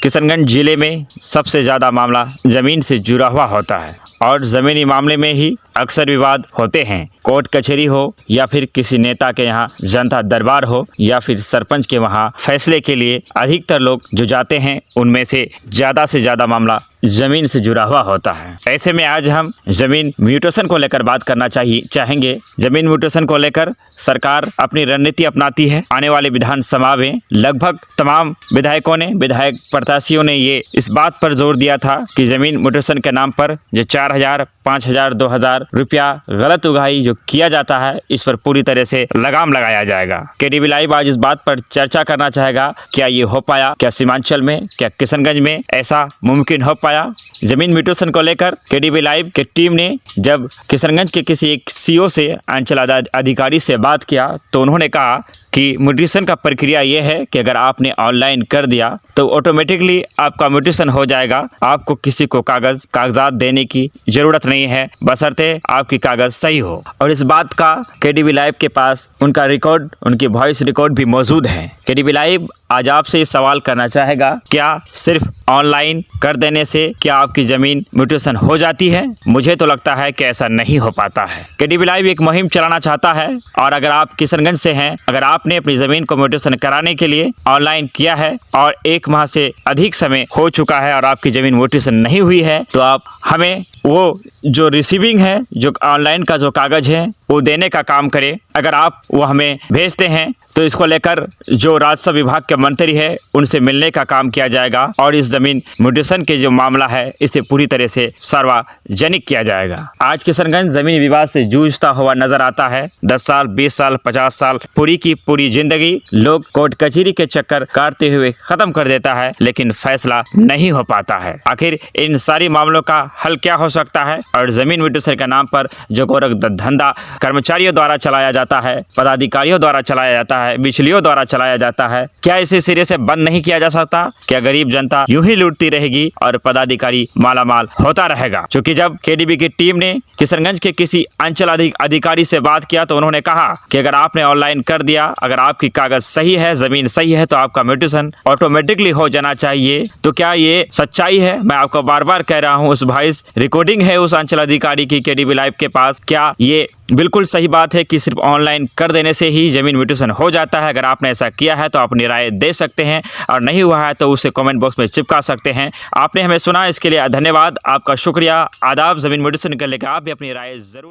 किशनगंज जिले में सबसे ज़्यादा मामला ज़मीन से जुड़ा हुआ होता है और ज़मीनी मामले में ही अक्सर विवाद होते हैं। कोर्ट कचहरी हो या फिर किसी नेता के यहाँ जनता दरबार हो या फिर सरपंच के वहाँ फैसले के लिए अधिकतर लोग जो जाते हैं उनमें से ज़्यादा मामला ज़मीन से जुड़ा हुआ होता है। ऐसे में आज हम ज़मीन म्यूटेशन को लेकर बात करना चाहेंगे। ज़मीन म्यूटेशन को लेकर सरकार अपनी रणनीति अपनाती है। आने वाले विधानसभा में लगभग तमाम विधायक प्रत्याशियों ने ये इस बात पर जोर दिया था कि ज़मीन म्यूटेशन के नाम पर जो 4,000, 5,000, 2,000 रुपया गलत उगाही जो किया जाता है, इस पर पूरी तरह से लगाम लगाया जाएगा। केडीबी लाइव आज इस बात पर चर्चा करना चाहेगा, क्या ये हो पाया? क्या सीमांचल में, क्या किशनगंज में ऐसा मुमकिन हो पाया? जमीन म्यूटेशन को लेकर केडीबी लाइव की टीम ने जब किशनगंज के किसी एक सीओ से, अंचल अधिकारी से बात किया तो उन्होंने कहा कि म्यूटेशन का प्रक्रिया ये है कि अगर आपने ऑनलाइन कर दिया तो ऑटोमेटिकली आपका म्यूटेशन हो जाएगा। आपको किसी को कागजात देने की जरूरत नहीं है, बशर्ते आपकी कागज सही हो। और इस बात का केडीबी लाइव के पास उनका रिकॉर्ड, उनकी वॉइस रिकॉर्ड भी मौजूद है। केडीबी लाइव आज आपसे ये सवाल करना चाहेगा, क्या सिर्फ ऑनलाइन कर देने से क्या आपकी ज़मीन म्यूटेशन हो जाती है? मुझे तो लगता है कि ऐसा नहीं हो पाता है। केडीबी लाइव एक मुहिम चलाना चाहता है और अगर आप किशनगंज से हैं, अगर आपने अपनी ज़मीन को म्यूटेशन कराने के लिए ऑनलाइन किया है और 1 माह से अधिक समय हो चुका है और आपकी ज़मीन म्यूटेशन नहीं हुई है, तो आप हमें वो जो रिसीविंग है, जो ऑनलाइन का जो कागज़ है वो देने का काम करें। अगर आप वो हमें भेजते हैं तो इसको लेकर जो राजस्व विभाग के मंत्री है उनसे मिलने का काम किया जाएगा और इस ज़मीन म्यूटेशन के जो मामला है इसे पूरी तरह से सार्वजनिक किया जाएगा। आज किशनगंज ज़मीन विवाद से जूझता हुआ नजर आता है। 10 साल, 20 साल, 50 साल पूरी की पूरी जिंदगी लोग कोर्ट कचहरी के चक्कर काटते हुए खत्म कर देता है, लेकिन फैसला नहीं हो पाता है। आखिर इन सारी मामलों का हल क्या हो सकता है? और ज़मीन म्यूटेशन के नाम पर जो गोरख धंधा कर्मचारियों द्वारा चलाया जाता है, पदाधिकारियों द्वारा चलाया जाता है, बिचलियों द्वारा चलाया जाता है, क्या इसे सिरे से बंद नहीं किया जा सकता? क्या गरीब जनता यूं ही लूटती रहेगी और पदाधिकारी मालामाल होता रहेगा? क्योंकि जब केडीबी की टीम ने किशनगंज के किसी अंचल अधिकारी से बात किया तो उन्होंने कहा कि अगर आपने ऑनलाइन कर दिया, अगर आपकी कागज सही है, जमीन सही है, तो आपका म्यूटेशन ऑटोमेटिकली हो जाना चाहिए। तो क्या ये सच्चाई है? मैं आपको बार बार कह रहा हूँ, उस वॉइस रिकॉर्डिंग है उस अंचल अधिकारी की केडीबी लाइव के पास। क्या ये बिल्कुल सही बात है कि सिर्फ ऑनलाइन कर देने से ही ज़मीन म्यूटेशन हो जाता है? अगर आपने ऐसा किया है तो अपनी राय दे सकते हैं और नहीं हुआ है तो उसे कमेंट बॉक्स में चिपका सकते हैं। आपने हमें सुना, इसके लिए धन्यवाद, आपका शुक्रिया। आदाब। ज़मीन म्यूटेशन के लेकर आप भी अपनी राय जरूर